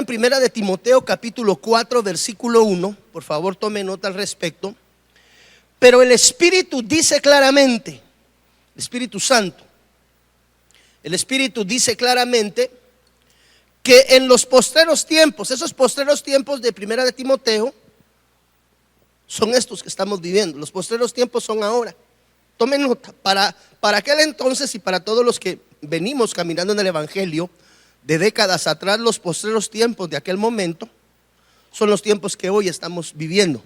en Primera de Timoteo capítulo 4 versículo 1. Por favor, tome nota al respecto. Pero el Espíritu dice claramente, el Espíritu Santo, el Espíritu dice claramente que en los postreros tiempos, esos postreros tiempos de Primera de Timoteo son estos que estamos viviendo. Los postreros tiempos son ahora. Tomen nota, para aquel entonces y para todos los que venimos caminando en el Evangelio de décadas atrás, los postreros tiempos de aquel momento son los tiempos que hoy estamos viviendo.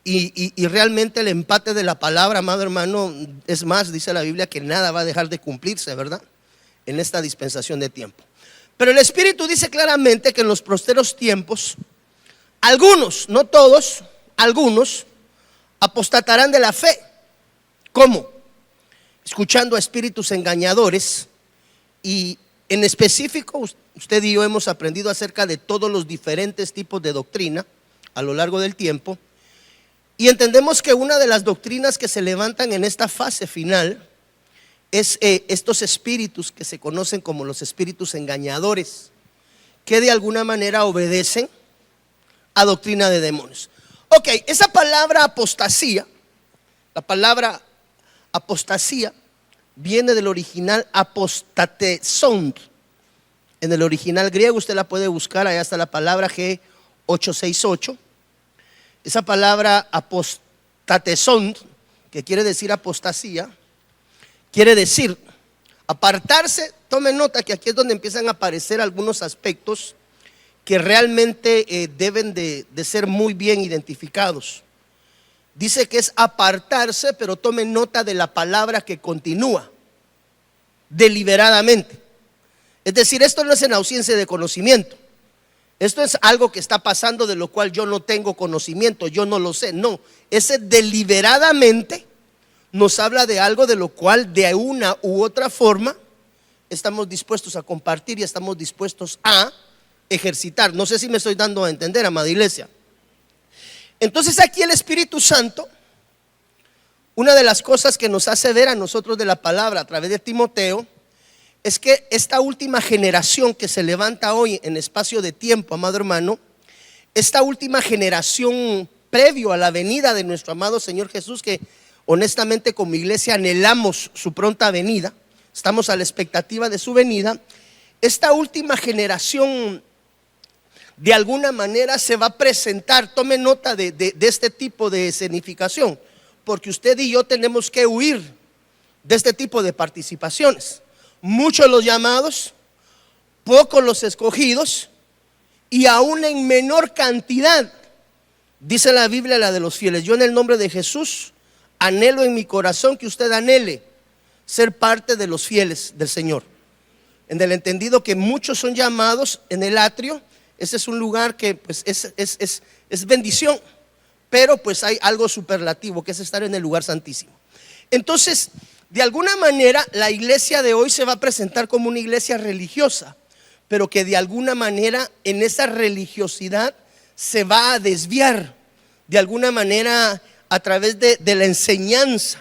Y realmente el empate de la palabra, amado hermano, es más, dice la Biblia que nada va a dejar de cumplirse, ¿verdad? En esta dispensación de tiempo. Pero el Espíritu dice claramente que en los postreros tiempos, algunos, no todos, algunos apostatarán de la fe. ¿Cómo? Escuchando a espíritus engañadores. Y en específico, usted y yo hemos aprendido acerca de todos los diferentes tipos de doctrina a lo largo del tiempo. Y entendemos que una de las doctrinas que se levantan en esta fase final es estos espíritus que se conocen como los espíritus engañadores, que de alguna manera obedecen a doctrina de demonios. Ok, esa palabra apostasía, la palabra apostasía viene del original apostatesón. En el original griego usted la puede buscar, allá está la palabra G868. Esa palabra apostatesón, que quiere decir apostasía, quiere decir apartarse. Tome nota que aquí es donde empiezan a aparecer algunos aspectos que realmente deben de ser muy bien identificados. Dice que es apartarse, pero tome nota de la palabra que continúa, deliberadamente. Es decir, esto no es en ausencia de conocimiento. Esto es algo que está pasando de lo cual yo no tengo conocimiento, yo no lo sé. No, ese deliberadamente nos habla de algo de lo cual de una u otra forma estamos dispuestos a compartir y estamos dispuestos a ejercitar. No sé si me estoy dando a entender, amada iglesia. Entonces aquí el Espíritu Santo, una de las cosas que nos hace ver a nosotros de la palabra a través de Timoteo, es que esta última generación que se levanta hoy en espacio de tiempo, amado hermano, esta última generación previo a la venida de nuestro amado Señor Jesús, que honestamente como iglesia anhelamos su pronta venida, estamos a la expectativa de su venida. Esta última generación de alguna manera se va a presentar. Tome nota de este tipo de escenificación, porque usted y yo tenemos que huir de este tipo de participaciones. Muchos los llamados, pocos los escogidos, y aún en menor cantidad, dice la Biblia, la de los fieles. Yo en el nombre de Jesús anhelo en mi corazón que usted anhele ser parte de los fieles del Señor, en el entendido que muchos son llamados en el atrio. Ese es un lugar que pues es bendición, pero pues hay algo superlativo, que es estar en el lugar santísimo. Entonces, de alguna manera la iglesia de hoy se va a presentar como una iglesia religiosa, pero que de alguna manera en esa religiosidad se va a desviar de alguna manera a través de la enseñanza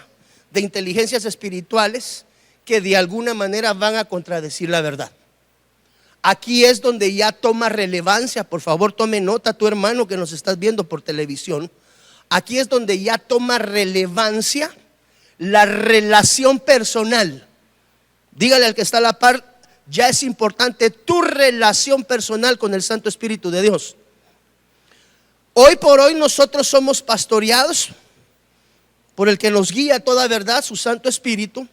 de inteligencias espirituales que de alguna manera van a contradecir la verdad. Aquí es donde ya toma relevancia, por favor tome nota tu hermano que nos estás viendo por televisión. Aquí es donde ya toma relevancia la relación personal. Dígale al que está a la par, ya es importante tu relación personal con el Santo Espíritu de Dios. Hoy por hoy nosotros somos pastoreados por el que nos guía a toda verdad, su Santo Espíritu,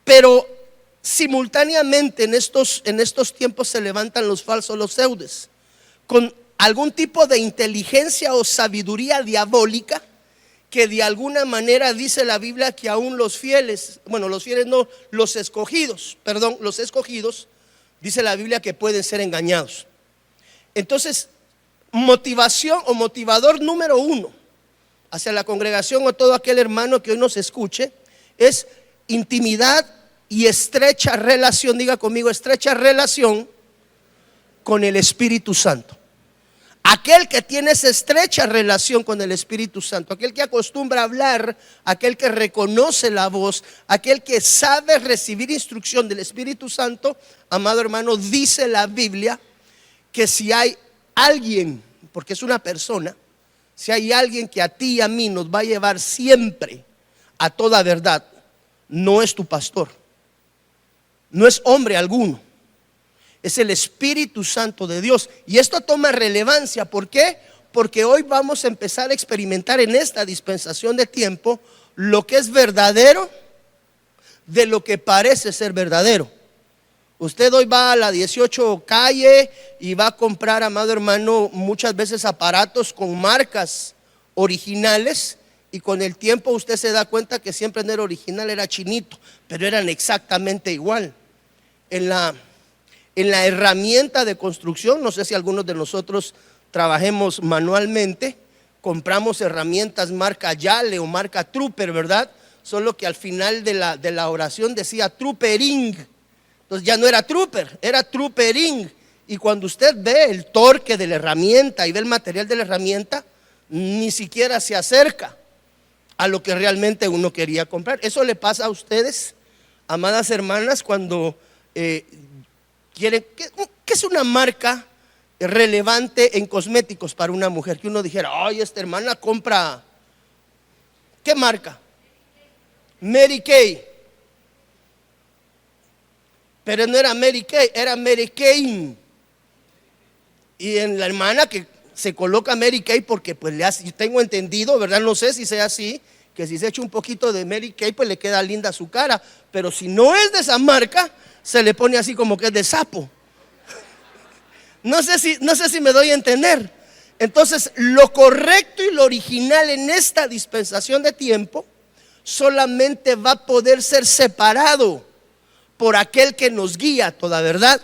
pero simultáneamente en estos tiempos se levantan los falsos, los pseudos, con algún tipo de inteligencia o sabiduría diabólica, que de alguna manera dice la Biblia que aún los fieles, bueno, los fieles no, los escogidos, dice la Biblia que pueden ser engañados. Entonces, motivación o motivador número uno hacia la congregación o todo aquel hermano que hoy nos escuche es intimidad y estrecha relación. Diga conmigo, estrecha relación con el Espíritu Santo. Aquel que tiene esa estrecha relación con el Espíritu Santo, aquel que acostumbra a hablar, aquel que reconoce la voz, aquel que sabe recibir instrucción del Espíritu Santo, amado hermano, dice la Biblia que si hay alguien, porque es una persona, si hay alguien que a ti y a mí nos va a llevar siempre a toda verdad, no es tu pastor, no es hombre alguno, es el Espíritu Santo de Dios. Y esto toma relevancia. ¿Por qué? Porque hoy vamos a empezar a experimentar en esta dispensación de tiempo lo que es verdadero de lo que parece ser verdadero. Usted hoy va a la 18 calle y va a comprar, amado hermano, muchas veces aparatos con marcas originales, y con el tiempo usted se da cuenta que siempre no era original, era chinito, pero eran exactamente igual. En la herramienta de construcción, no sé si algunos de nosotros trabajemos manualmente, compramos herramientas marca Yale o marca Trooper, ¿verdad? Solo que al final de la oración decía Troopering. Entonces ya no era Trooper, era Troopering. Y cuando usted ve el torque de la herramienta y ve el material de la herramienta, ni siquiera se acerca a lo que realmente uno quería comprar. Eso le pasa a ustedes, amadas hermanas, cuando quieren. ¿Qué es una marca relevante en cosméticos para una mujer? Que uno dijera, ay, esta hermana compra, ¿qué marca? Mary Kay. Pero no era Mary Kay, era Mary Kay. Y en la hermana que se coloca Mary Kay porque pues le hace, yo tengo entendido, ¿verdad? No sé si sea así, que si se echa un poquito de Mary Kay pues le queda linda su cara. Pero si no es de esa marca, se le pone así como que es de sapo. No sé si me doy a entender. Entonces, lo correcto y lo original en esta dispensación de tiempo solamente va a poder ser separado por aquel que nos guía a toda verdad.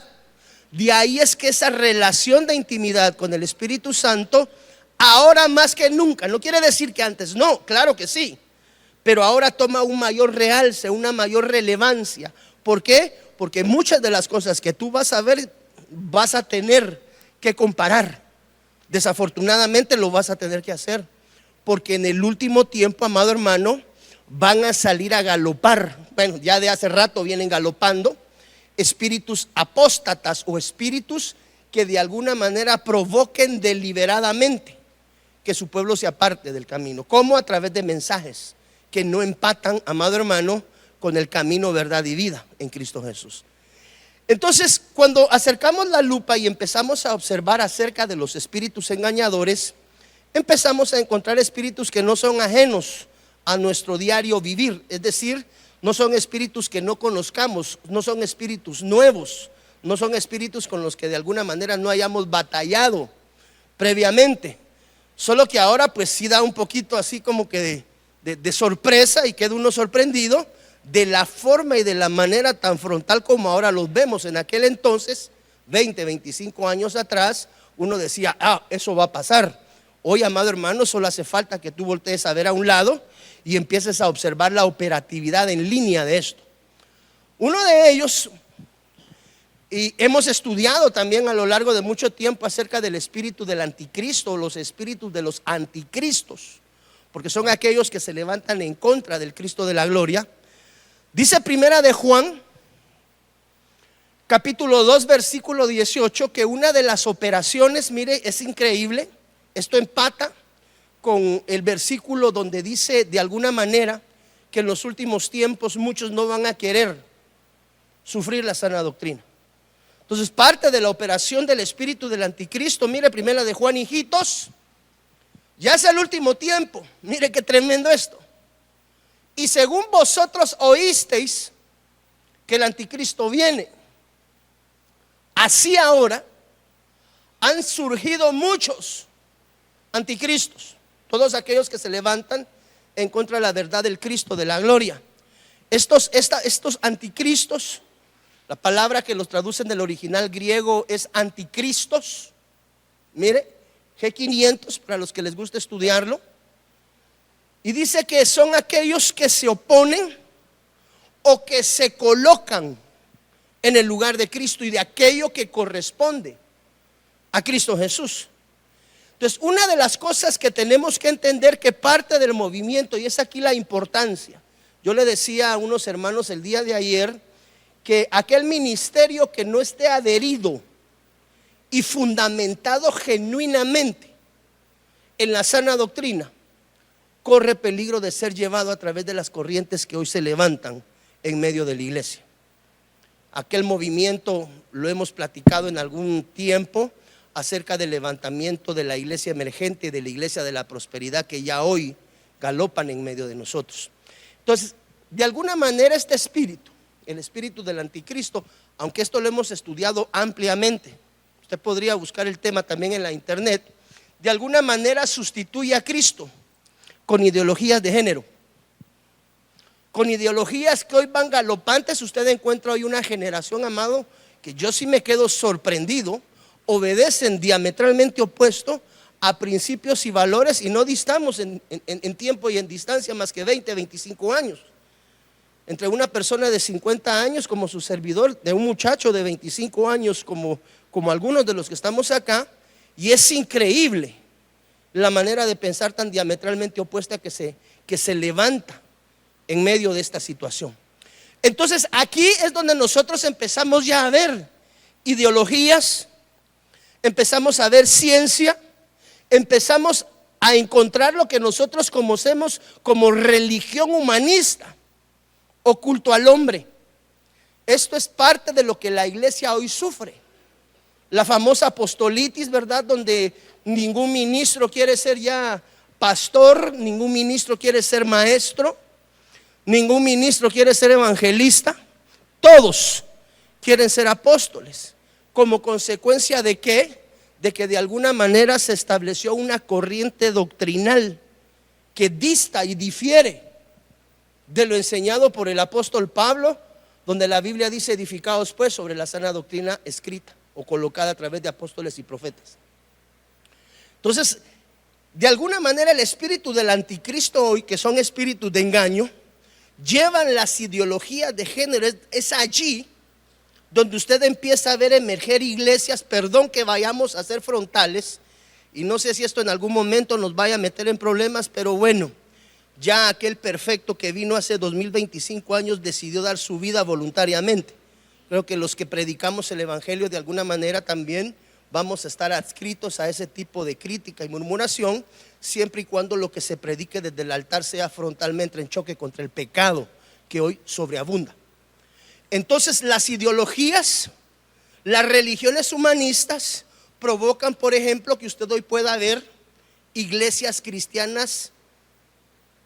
De ahí es que esa relación de intimidad con el Espíritu Santo, ahora más que nunca, no quiere decir que antes no, claro que sí, pero ahora toma un mayor realce, una mayor relevancia. ¿Por qué? Porque muchas de las cosas que tú vas a ver, vas a tener que comparar. Desafortunadamente lo vas a tener que hacer, porque en el último tiempo, amado hermano, van a salir a galopar. Bueno, ya de hace rato vienen galopando espíritus apóstatas o espíritus que de alguna manera provoquen deliberadamente que su pueblo se aparte del camino. ¿Cómo? A través de mensajes que no empatan, amado hermano, con el camino, verdad y vida en Cristo Jesús. Entonces, cuando acercamos la lupa y empezamos a observar acerca de los espíritus engañadores, empezamos a encontrar espíritus que no son ajenos a nuestro diario vivir. Es decir, no son espíritus que no conozcamos, no son espíritus nuevos, no son espíritus con los que de alguna manera no hayamos batallado previamente. Solo que ahora pues sí da un poquito así como que de sorpresa, y queda uno sorprendido de la forma y de la manera tan frontal como ahora los vemos. En aquel entonces, 20, 25 años atrás, uno decía, eso va a pasar. Hoy, amado hermano, solo hace falta que tú voltees a ver a un lado y empieces a observar la operatividad en línea de esto. Uno de ellos, y hemos estudiado también a lo largo de mucho tiempo acerca del espíritu del anticristo, o los espíritus de los anticristos, porque son aquellos que se levantan en contra del Cristo de la gloria. Dice primera de Juan, capítulo 2, versículo 18, que una de las operaciones, mire, es increíble, esto empata con el versículo donde dice de alguna manera que en los últimos tiempos muchos no van a querer sufrir la sana doctrina. Entonces, parte de la operación del espíritu del anticristo, mire primera de Juan, hijitos, ya es el último tiempo. Mire qué tremendo esto. Y según vosotros oísteis que el anticristo viene, así ahora han surgido muchos anticristos, todos aquellos que se levantan en contra de la verdad del Cristo de la gloria. Estos anticristos, la palabra que los traducen del original griego es anticristos. Mire, G500 para los que les gusta estudiarlo. Y dice que son aquellos que se oponen o que se colocan en el lugar de Cristo y de aquello que corresponde a Cristo Jesús. Entonces, una de las cosas que tenemos que entender, que parte del movimiento, y es aquí la importancia. Yo le decía a unos hermanos el día de ayer que aquel ministerio que no esté adherido y fundamentado genuinamente en la sana doctrina, corre peligro de ser llevado a través de las corrientes que hoy se levantan en medio de la iglesia. Aquel movimiento lo hemos platicado en algún tiempo acerca del levantamiento de la iglesia emergente y de la iglesia de la prosperidad que ya hoy galopan en medio de nosotros. Entonces, de alguna manera este espíritu, el espíritu del anticristo, aunque esto lo hemos estudiado ampliamente, usted podría buscar el tema también en la internet, de alguna manera sustituye a Cristo con ideologías de género, con ideologías que hoy van galopantes. Usted encuentra hoy una generación, amado, que yo sí me quedo sorprendido, obedecen diametralmente opuesto a principios y valores, y no distamos en tiempo y en distancia más que 20, 25 años. Entre una persona de 50 años como su servidor, de un muchacho de 25 años como algunos de los que estamos acá, y es increíble la manera de pensar tan diametralmente opuesta que se levanta en medio de esta situación. Entonces aquí es donde nosotros empezamos ya a ver ideologías, empezamos a ver ciencia, empezamos a encontrar lo que nosotros conocemos como religión humanista o culto al hombre. Esto es parte de lo que la iglesia hoy sufre. La famosa apostolitis, ¿verdad? Donde ningún ministro quiere ser ya pastor, ningún ministro quiere ser maestro, ningún ministro quiere ser evangelista. Todos quieren ser apóstoles. ¿Como consecuencia de qué? De que de alguna manera se estableció una corriente doctrinal que dista y difiere de lo enseñado por el apóstol Pablo, donde la Biblia dice: edificaos pues sobre la sana doctrina escrita o colocada a través de apóstoles y profetas. Entonces, de alguna manera el espíritu del anticristo hoy, que son espíritus de engaño, llevan las ideologías de género. Es allí donde usted empieza a ver emerger iglesias, perdón que vayamos a ser frontales, y no sé si esto en algún momento nos vaya a meter en problemas, pero bueno, ya aquel perfecto que vino hace 2025 años decidió dar su vida voluntariamente. Creo que los que predicamos el evangelio de alguna manera también vamos a estar adscritos a ese tipo de crítica y murmuración, siempre y cuando lo que se predique desde el altar sea frontalmente en choque contra el pecado que hoy sobreabunda. Entonces las ideologías, las religiones humanistas provocan, por ejemplo, que usted hoy pueda ver iglesias cristianas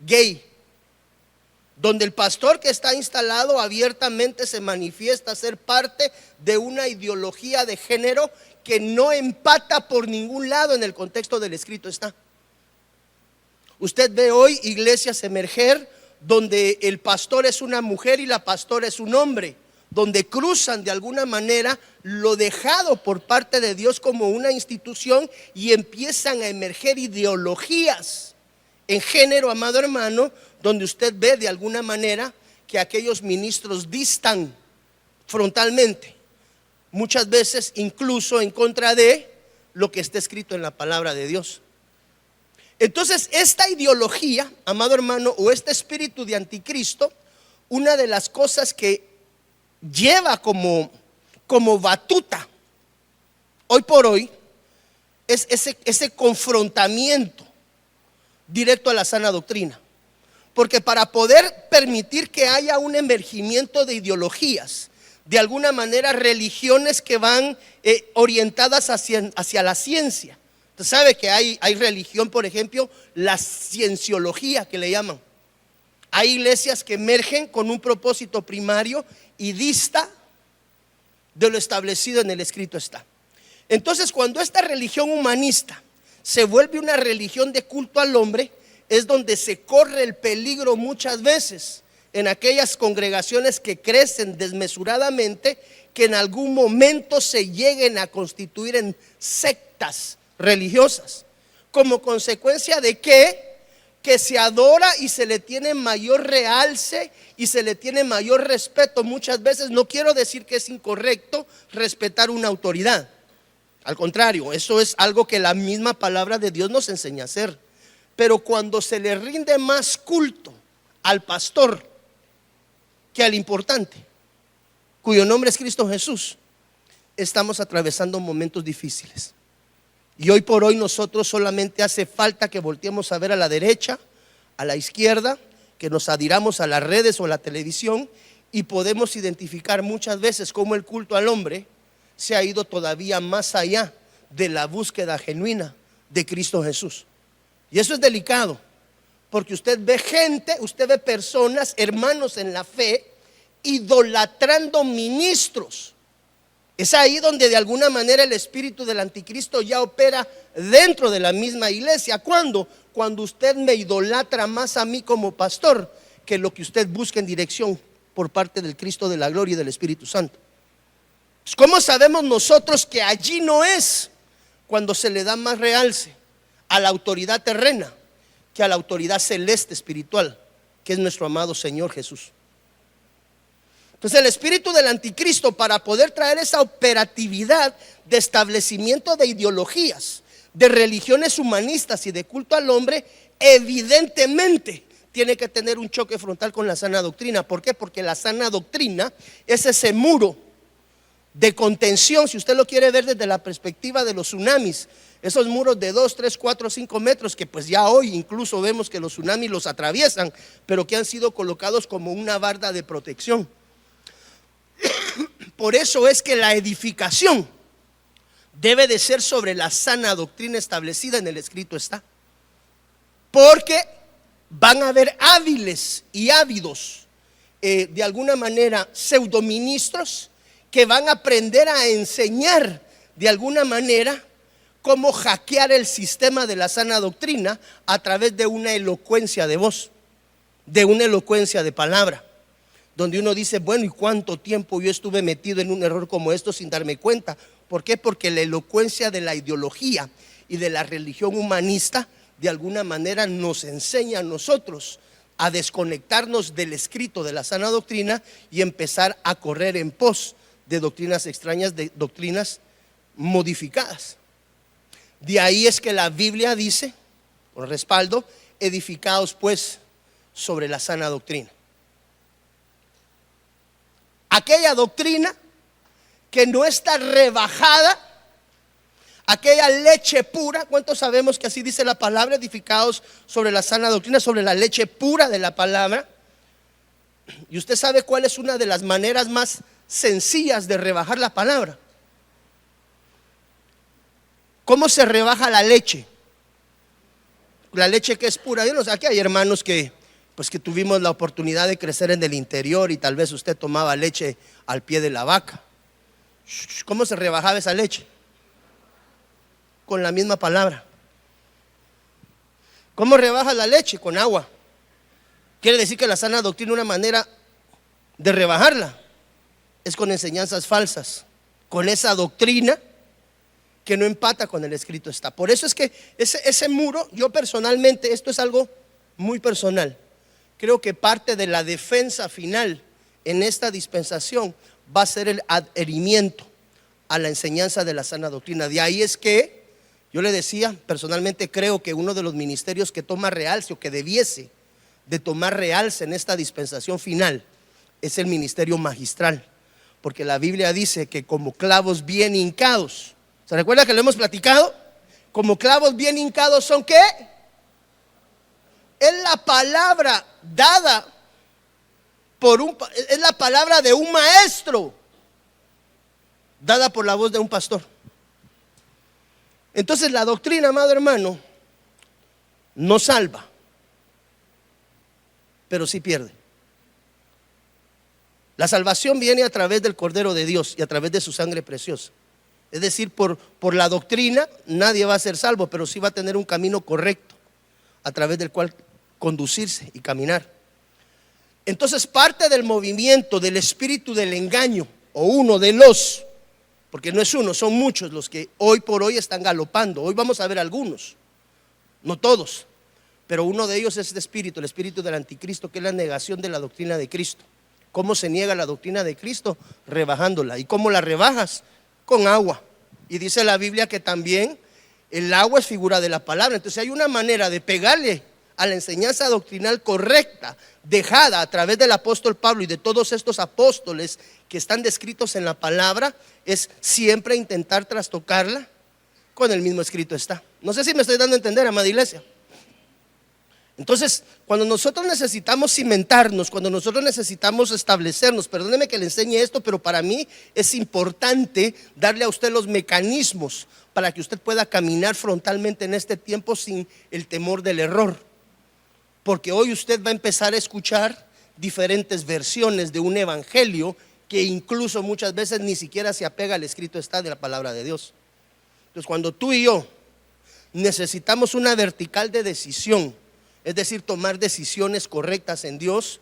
gay, donde el pastor que está instalado abiertamente se manifiesta ser parte de una ideología de género que no empata por ningún lado en el contexto del escrito está. Usted ve hoy iglesias emerger donde el pastor es una mujer y la pastora es un hombre, donde cruzan de alguna manera lo dejado por parte de Dios como una institución y empiezan a emerger ideologías en género, amado hermano, donde usted ve de alguna manera que aquellos ministros distan frontalmente, muchas veces incluso en contra de lo que está escrito en la palabra de Dios. Entonces esta ideología, amado hermano, o este espíritu de anticristo, una de las cosas que lleva como batuta hoy por hoy es ese confrontamiento directo a la sana doctrina. Porque para poder permitir que haya un emergimiento de ideologías, de alguna manera religiones que van orientadas hacia la ciencia. Usted sabe que hay religión, por ejemplo, la cienciología que le llaman. Hay iglesias que emergen con un propósito primario y dista de lo establecido en el escrito está. Entonces, cuando esta religión humanista se vuelve una religión de culto al hombre, es donde se corre el peligro muchas veces en aquellas congregaciones que crecen desmesuradamente, que en algún momento se lleguen a constituir en sectas religiosas, como consecuencia de que se adora y se le tiene mayor realce y se le tiene mayor respeto. Muchas veces, no quiero decir que es incorrecto respetar una autoridad, al contrario, eso es algo que la misma palabra de Dios nos enseña a hacer. Pero cuando se le rinde más culto al pastor que al importante, cuyo nombre es Cristo Jesús, estamos atravesando momentos difíciles. Y hoy por hoy nosotros solamente hace falta que volteemos a ver a la derecha, a la izquierda, que nos adhiramos a las redes o a la televisión y podemos identificar muchas veces cómo el culto al hombre se ha ido todavía más allá de la búsqueda genuina de Cristo Jesús. Y eso es delicado, porque usted ve gente, usted ve personas, hermanos en la fe, idolatrando ministros. Es ahí donde de alguna manera el espíritu del anticristo ya opera dentro de la misma iglesia. ¿Cuándo? Cuando usted me idolatra más a mí como pastor que lo que usted busca en dirección por parte del Cristo de la gloria y del Espíritu Santo. ¿Cómo sabemos nosotros que allí no es? Cuando se le da más realce a la autoridad terrena que a la autoridad celeste espiritual, que es nuestro amado Señor Jesús. Entonces el espíritu del anticristo, para poder traer esa operatividad de establecimiento de ideologías, de religiones humanistas y de culto al hombre, evidentemente tiene que tener un choque frontal con la sana doctrina. ¿Por qué? Porque la sana doctrina es ese muro de contención, si usted lo quiere ver desde la perspectiva de los tsunamis, esos muros de 2, 3, 4, 5 metros que pues ya hoy incluso vemos que los tsunamis los atraviesan, pero que han sido colocados como una barda de protección. Por eso es que la edificación debe de ser sobre la sana doctrina establecida en el escrito está. Porque van a haber hábiles y ávidos, de alguna manera pseudoministros, que van a aprender a enseñar de alguna manera cómo hackear el sistema de la sana doctrina a través de una elocuencia de voz, de una elocuencia de palabra, donde uno dice, bueno, ¿y cuánto tiempo yo estuve metido en un error como esto sin darme cuenta? ¿Por qué? Porque la elocuencia de la ideología y de la religión humanista de alguna manera nos enseña a nosotros a desconectarnos del escrito de la sana doctrina y empezar a correr en pos de doctrinas extrañas, de doctrinas modificadas. De ahí es que la Biblia dice, con respaldo, edificados pues sobre la sana doctrina. Aquella doctrina que no está rebajada, aquella leche pura. ¿Cuántos sabemos que así dice la palabra? Edificados sobre la sana doctrina, sobre la leche pura de la palabra. Y usted sabe cuál es una de las maneras más sencillas de rebajar la palabra. ¿Cómo se rebaja la leche? La leche que es pura. Yo no sé, aquí hay hermanos que tuvimos la oportunidad de crecer en el interior y tal vez usted tomaba leche al pie de la vaca. ¿Cómo se rebajaba esa leche? Con la misma palabra. ¿Cómo rebaja la leche? Con agua. Quiere decir que la sana doctrina, una manera de rebajarla, es con enseñanzas falsas, con esa doctrina que no empata con el escrito está. Por eso es que ese muro, yo personalmente, esto es algo muy personal, creo que parte de la defensa final en esta dispensación va a ser el adherimiento a la enseñanza de la sana doctrina. De ahí es que yo le decía, personalmente creo que uno de los ministerios que toma realce o que debiese de tomar realce en esta dispensación final es el ministerio magistral, porque la Biblia dice que como clavos bien hincados, ¿se recuerda que lo hemos platicado? Como clavos bien hincados son ¿qué? Es la palabra dada es la palabra de un maestro dada por la voz de un pastor. Entonces la doctrina, amado hermano, no salva, pero sí pierde. La salvación viene a través del Cordero de Dios y a través de su sangre preciosa. Es decir, por la doctrina nadie va a ser salvo, pero sí va a tener un camino correcto a través del cual conducirse y caminar. Entonces parte del movimiento del espíritu del engaño, o uno de los, porque no es uno, son muchos los que hoy por hoy están galopando. Hoy vamos a ver algunos, no todos, pero uno de ellos es este espíritu, el espíritu del anticristo, que es la negación de la doctrina de Cristo. ¿Cómo se niega la doctrina de Cristo? Rebajándola. ¿Y cómo la rebajas? Con agua. Y dice la Biblia que también el agua es figura de la palabra. Entonces hay una manera de pegarle a la enseñanza doctrinal correcta, dejada a través del apóstol Pablo y de todos estos apóstoles que están descritos en la palabra, es siempre intentar trastocarla con el mismo escrito está. No sé si me estoy dando a entender, amada iglesia. Entonces, cuando nosotros necesitamos cimentarnos, cuando nosotros necesitamos establecernos, perdóneme que le enseñe esto, pero para mí es importante darle a usted los mecanismos para que usted pueda caminar frontalmente en este tiempo sin el temor del error. Porque hoy usted va a empezar a escuchar diferentes versiones de un evangelio que incluso muchas veces ni siquiera se apega al escrito está de la palabra de Dios. Entonces, cuando tú y yo necesitamos una vertical de decisión, es decir, tomar decisiones correctas en Dios,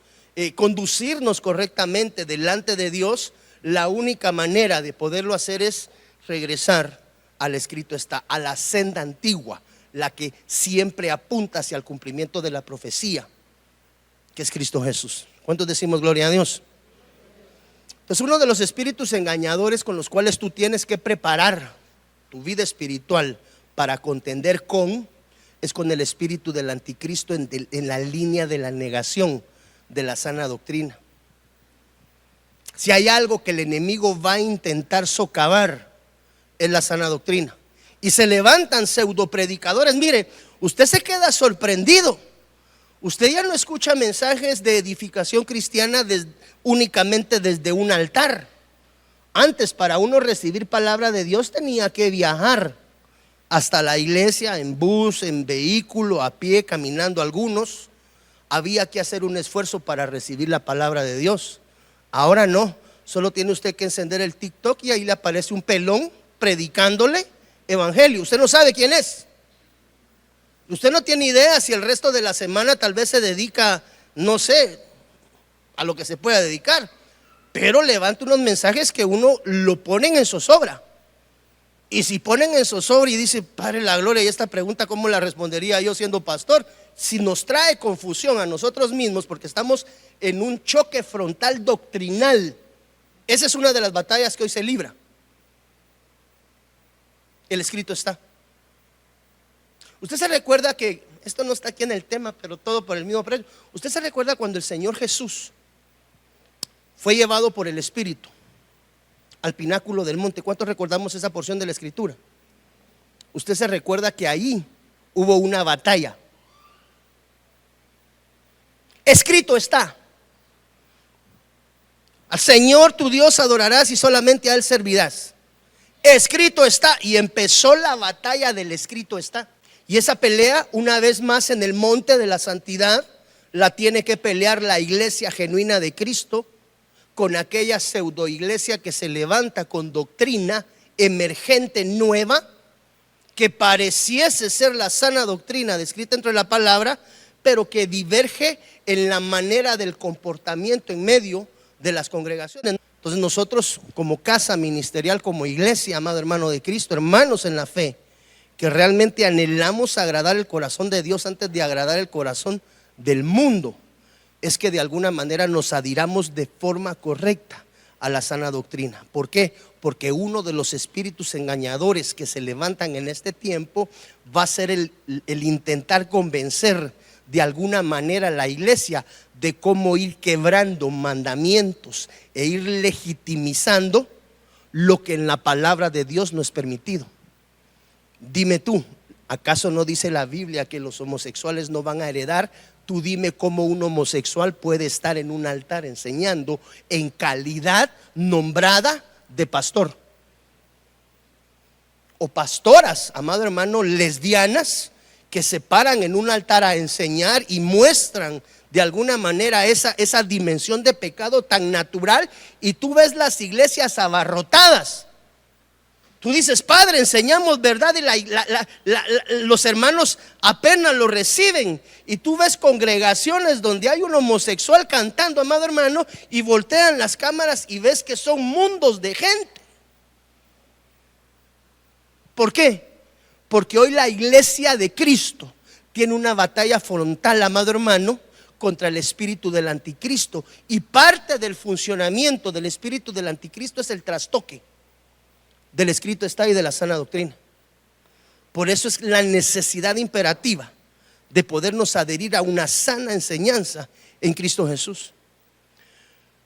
conducirnos correctamente delante de Dios, la única manera de poderlo hacer es regresar al escrito está, a la senda antigua, la que siempre apunta hacia el cumplimiento de la profecía, que es Cristo Jesús. ¿Cuántos decimos gloria a Dios? Entonces, uno de los espíritus engañadores con los cuales tú tienes que preparar tu vida espiritual para contender es con el espíritu del anticristo en la línea de la negación de la sana doctrina. Si hay algo que el enemigo va a intentar socavar, es la sana doctrina. Y se levantan pseudo predicadores. Mire, usted se queda sorprendido. Usted ya no escucha mensajes de edificación cristiana únicamente desde un altar. Antes, para uno recibir palabra de Dios tenía que viajar hasta la iglesia en bus, en vehículo, a pie, caminando algunos. Había que hacer un esfuerzo para recibir la palabra de Dios. Ahora no, solo tiene usted que encender el TikTok y ahí le aparece un pelón predicándole evangelio. Usted no sabe quién es. Usted no tiene idea si el resto de la semana tal vez se dedica, no sé, a lo que se pueda dedicar, pero levanta unos mensajes que uno lo ponen en zozobra. Y si ponen en zozobra y dice, Padre la gloria, y esta pregunta ¿cómo la respondería yo siendo pastor? Si nos trae confusión a nosotros mismos porque estamos en un choque frontal doctrinal, esa es una de las batallas que hoy se libra. El escrito está. Usted se recuerda que, esto no está aquí en el tema, pero todo por el mismo precio. Usted se recuerda cuando el Señor Jesús fue llevado por el Espíritu al pináculo del monte. ¿Cuántos recordamos esa porción de la escritura? Usted se recuerda que ahí hubo una batalla. Escrito está: al Señor tu Dios adorarás y solamente a Él servirás. Escrito está. Y empezó la batalla del escrito está. Y esa pelea, una vez más en el monte de la santidad, la tiene que pelear la iglesia genuina de Cristo con aquella pseudo iglesia que se levanta con doctrina emergente nueva, que pareciese ser la sana doctrina descrita entre la palabra, pero que diverge en la manera del comportamiento en medio de las congregaciones. Entonces nosotros como casa ministerial, como iglesia, amado hermano de Cristo, hermanos en la fe, que realmente anhelamos agradar el corazón de Dios antes de agradar el corazón del mundo, es que de alguna manera nos adhiramos de forma correcta a la sana doctrina. ¿Por qué? Porque uno de los espíritus engañadores que se levantan en este tiempo va a ser el intentar convencer de alguna manera a la iglesia de cómo ir quebrando mandamientos e ir legitimizando lo que en la palabra de Dios no es permitido. Dime tú, ¿acaso no dice la Biblia que los homosexuales no van a heredar? Tú dime cómo un homosexual puede estar en un altar enseñando en calidad nombrada de pastor. O pastoras, amado hermano, lesbianas que se paran en un altar a enseñar y muestran de alguna manera esa dimensión de pecado tan natural, y tú ves las iglesias abarrotadas. Tú dices, Padre, enseñamos verdad, y los hermanos apenas lo reciben. Y tú ves congregaciones donde hay un homosexual cantando, amado hermano, y voltean las cámaras y ves que son mundos de gente. ¿Por qué? Porque hoy la iglesia de Cristo tiene una batalla frontal, amado hermano, contra el espíritu del anticristo. Y parte del funcionamiento del espíritu del anticristo es el trastoque del escrito está y de la sana doctrina. Por eso es la necesidad imperativa de podernos adherir a una sana enseñanza en Cristo Jesús.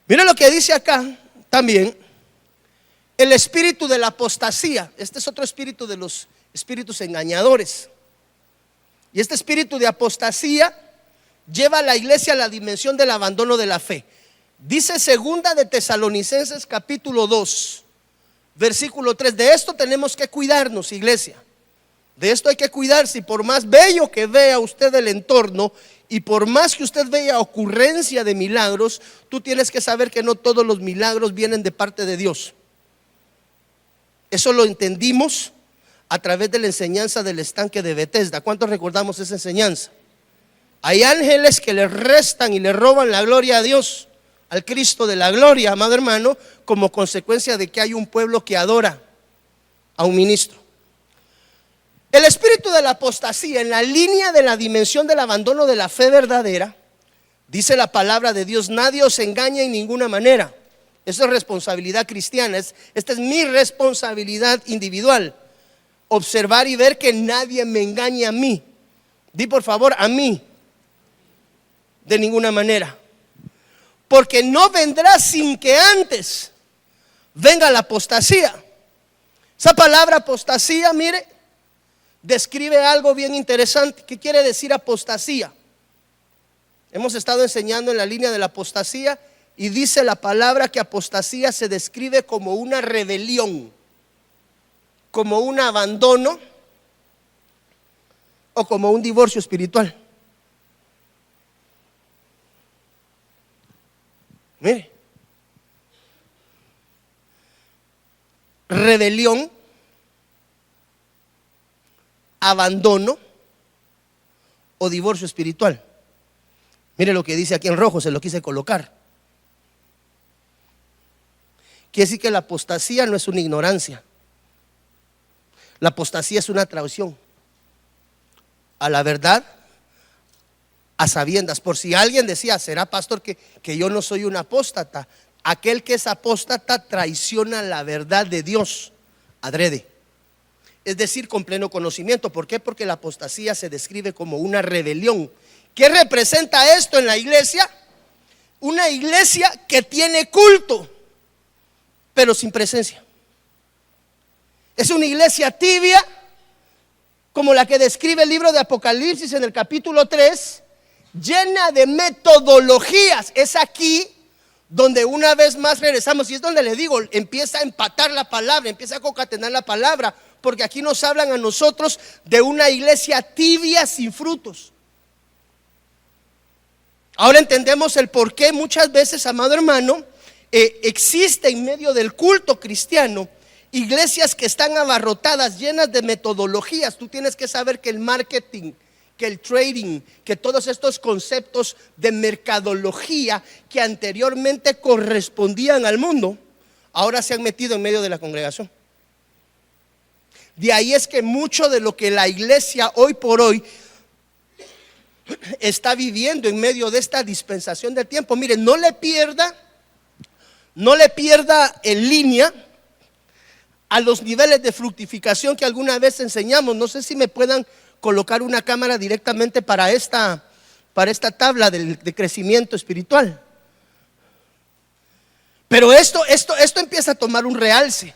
Mira lo que dice acá también: el espíritu de la apostasía. Este es otro espíritu de los espíritus engañadores. Y este espíritu de apostasía lleva a la iglesia a la dimensión del abandono de la fe. Dice segunda de Tesalonicenses capítulo 2, versículo 3. De esto tenemos que cuidarnos, iglesia. De esto hay que cuidarse. Y por más bello que vea usted el entorno, y por más que usted vea ocurrencia de milagros, tú tienes que saber que no todos los milagros vienen de parte de Dios. Eso lo entendimos a través de la enseñanza del estanque de Betesda. ¿Cuántos recordamos esa enseñanza? Hay ángeles que le restan y le roban la gloria a Dios, al Cristo de la gloria, amado hermano, como consecuencia de que hay un pueblo que adora a un ministro. El espíritu de la apostasía, en la línea de la dimensión del abandono de la fe verdadera, dice la palabra de Dios: nadie os engaña en ninguna manera. Eso es responsabilidad cristiana. Esta es mi responsabilidad individual: observar y ver que nadie me engañe a mí. Di por favor, a mí. De ninguna manera. Porque no vendrá sin que antes venga la apostasía. Esa palabra apostasía, mire, describe algo bien interesante. ¿Qué quiere decir apostasía? Hemos estado enseñando en la línea de la apostasía, y dice la palabra que apostasía se describe como una rebelión, como un abandono o como un divorcio espiritual. Mire, rebelión, abandono o divorcio espiritual. Mire lo que dice aquí en rojo, se lo quise colocar. Quiere decir que la apostasía no es una ignorancia. La apostasía es una traición a la verdad, a sabiendas. Por si alguien decía: será pastor que yo no soy un apóstata. Aquel que es apóstata traiciona la verdad de Dios adrede, es decir, con pleno conocimiento. ¿Por qué? Porque la apostasía se describe como una rebelión. ¿Qué representa esto en la iglesia? Una iglesia que tiene culto, pero sin presencia. Es una iglesia tibia, como la que describe el libro de Apocalipsis en el capítulo 3, llena de metodologías. Es aquí donde una vez más regresamos, y es donde le digo, empieza a empatar la palabra, empieza a concatenar la palabra, porque aquí nos hablan a nosotros de una iglesia tibia sin frutos. Ahora entendemos el por qué muchas veces, amado hermano, existe en medio del culto cristiano iglesias que están abarrotadas, llenas de metodologías. Tú tienes que saber que el marketing, que el trading, que todos estos conceptos de mercadología que anteriormente correspondían al mundo, ahora se han metido en medio de la congregación. De ahí es que mucho de lo que la iglesia hoy por hoy está viviendo en medio de esta dispensación del tiempo. Mire, no le pierda en línea a los niveles de fructificación que alguna vez enseñamos. No sé si me puedan colocar una cámara directamente para esta tabla de crecimiento espiritual. Pero esto empieza a tomar un realce.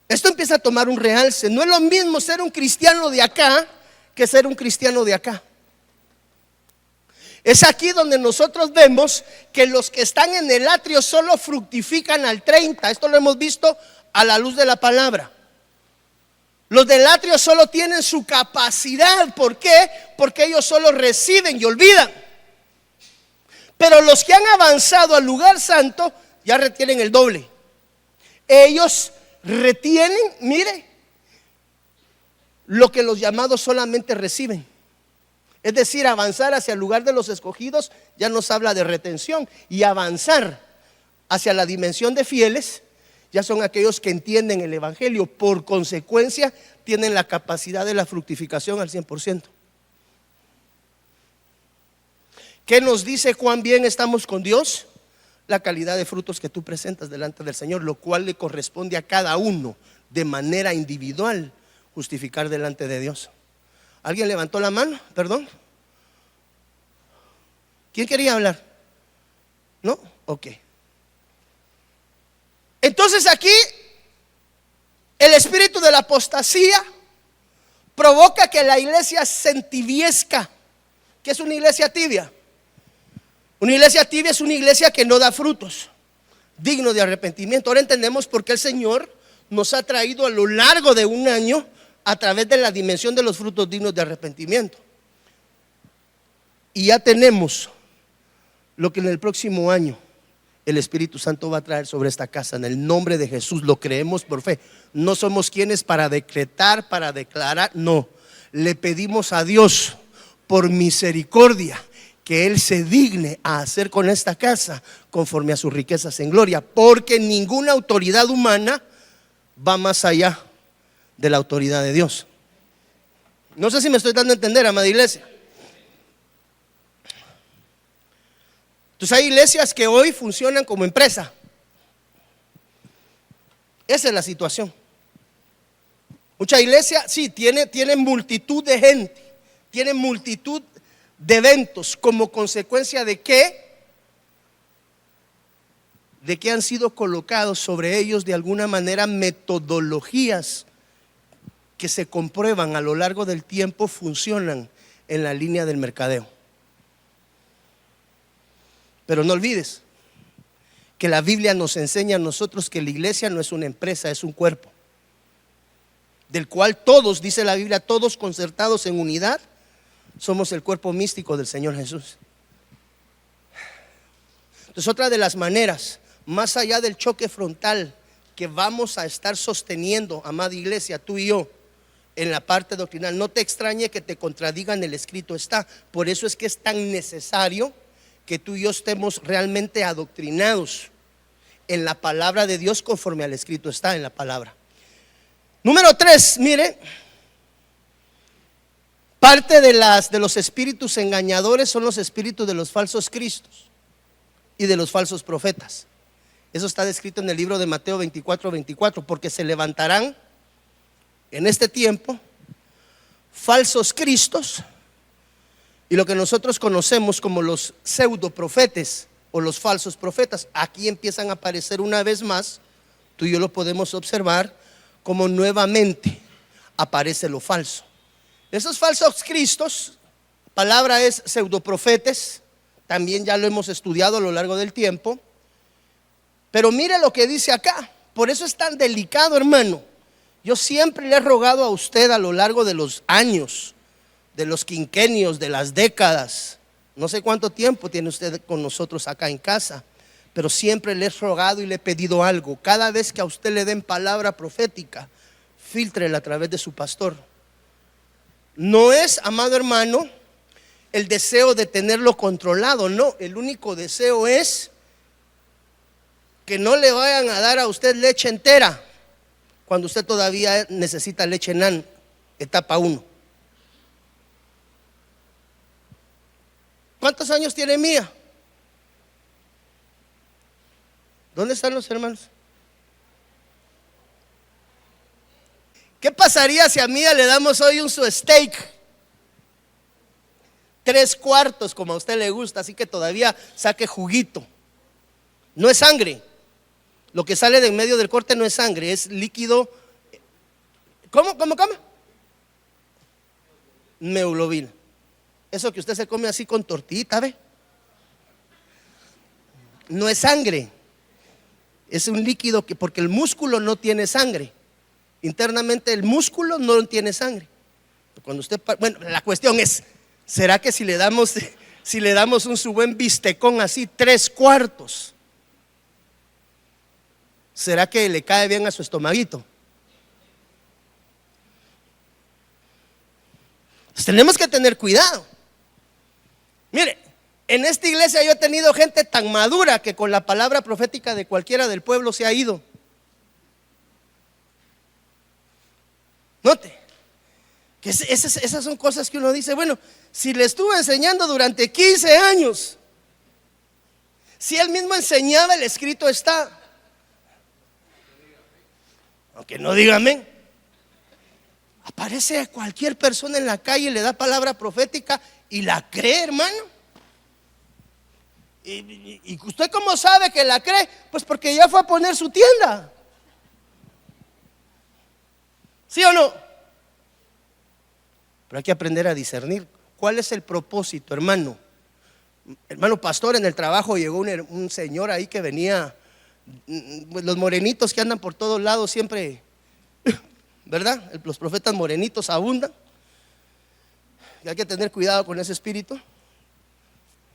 Esto empieza a tomar un realce. No es lo mismo ser un cristiano de acá que ser un cristiano de acá. Es aquí donde nosotros vemos que los que están en el atrio solo fructifican al 30. Esto lo hemos visto a la luz de la palabra. Los del atrio solo tienen su capacidad. ¿Por qué? Porque ellos solo reciben y olvidan. Pero los que han avanzado al lugar santo ya retienen el doble. Ellos retienen, mire, lo que los llamados solamente reciben. Es decir, avanzar hacia el lugar de los escogidos ya nos habla de retención, y avanzar hacia la dimensión de fieles ya son aquellos que entienden el evangelio. Por consecuencia, tienen la capacidad de la fructificación al 100%. ¿Qué nos dice cuán bien estamos con Dios? La calidad de frutos que tú presentas delante del Señor, lo cual le corresponde a cada uno de manera individual justificar delante de Dios. ¿Alguien levantó la mano? Perdón. ¿Quién quería hablar? ¿No? Ok. Entonces aquí el espíritu de la apostasía provoca que la iglesia se entibiezca. ¿Qué es una iglesia tibia? Una iglesia tibia es una iglesia que no da frutos dignos de arrepentimiento. Ahora entendemos por qué el Señor nos ha traído a lo largo de un año a través de la dimensión de los frutos dignos de arrepentimiento. Y ya tenemos lo que en el próximo año el Espíritu Santo va a traer sobre esta casa. En el nombre de Jesús lo creemos por fe. No somos quienes para decretar, para declarar. No, le pedimos a Dios por misericordia que Él se digne a hacer con esta casa conforme a sus riquezas en gloria, porque ninguna autoridad humana va más allá de la autoridad de Dios. No sé si me estoy dando a entender, amada iglesia. Entonces hay iglesias que hoy funcionan como empresa. Esa es la situación. Mucha iglesia sí tiene multitud de gente, tiene multitud de eventos como consecuencia de que han sido colocados sobre ellos de alguna manera metodologías que se comprueban a lo largo del tiempo funcionan en la línea del mercadeo. Pero no olvides que la Biblia nos enseña a nosotros que la iglesia no es una empresa, es un cuerpo, del cual todos, dice la Biblia, todos concertados en unidad, somos el cuerpo místico del Señor Jesús. Entonces, otra de las maneras, más allá del choque frontal que vamos a estar sosteniendo, amada iglesia, tú y yo, en la parte doctrinal, no te extrañe que te contradigan, el escrito está. Por eso es que es tan necesario que tú y yo estemos realmente adoctrinados en la palabra de Dios conforme al escrito está en la palabra. Número 3, mire, parte de los espíritus engañadores son los espíritus de los falsos cristos y de los falsos profetas. Eso está descrito en el libro de Mateo 24:24, porque se levantarán en este tiempo falsos cristos y lo que nosotros conocemos como los pseudoprofetas o los falsos profetas. Aquí empiezan a aparecer una vez más, tú y yo lo podemos observar, como nuevamente aparece lo falso. Esos falsos cristos, palabra es pseudoprofetas, también ya lo hemos estudiado a lo largo del tiempo. Pero mire lo que dice acá, por eso es tan delicado, hermano. Yo siempre le he rogado a usted a lo largo de los años, de los quinquenios, de las décadas, no sé cuánto tiempo tiene usted con nosotros acá en casa, pero siempre le he rogado y le he pedido algo. Cada vez que a usted le den palabra profética, fíltrela a través de su pastor. No es, amado hermano, el deseo de tenerlo controlado, no, el único deseo es que no le vayan a dar a usted leche entera cuando usted todavía necesita leche nan, etapa 1. ¿Cuántos años tiene Mía? ¿Dónde están los hermanos? ¿Qué pasaría si a Mía le damos hoy un su steak? 3/4 como a usted le gusta, así que todavía saque juguito. No es sangre. Lo que sale de en medio del corte no es sangre, es líquido. ¿Cómo? Hemoglobina. Eso que usted se come así con tortita, ¿ve? No es sangre. Es un líquido que, porque el músculo no tiene sangre. Internamente el músculo no tiene sangre. Cuando usted, bueno, la cuestión es, ¿será que si le damos un su buen bistecón así 3/4, será que le cae bien a su estomaguito? Pues tenemos que tener cuidado. Mire, en esta iglesia yo he tenido gente tan madura que con la palabra profética de cualquiera del pueblo se ha ido. Note que esas son cosas que uno dice, bueno, si le estuve enseñando durante 15 años, si él mismo enseñaba, el escrito está. Aunque no diga amén. Aparece cualquier persona en la calle y le da palabra profética y la cree, hermano. ¿Y usted cómo sabe que la cree? Pues porque ya fue a poner su tienda. ¿Sí o no? Pero hay que aprender a discernir. ¿Cuál es el propósito, hermano? Hermano pastor, en el trabajo llegó un señor ahí que venía, los morenitos que andan por todos lados siempre, ¿verdad? Los profetas morenitos abundan. Y hay que tener cuidado con ese espíritu.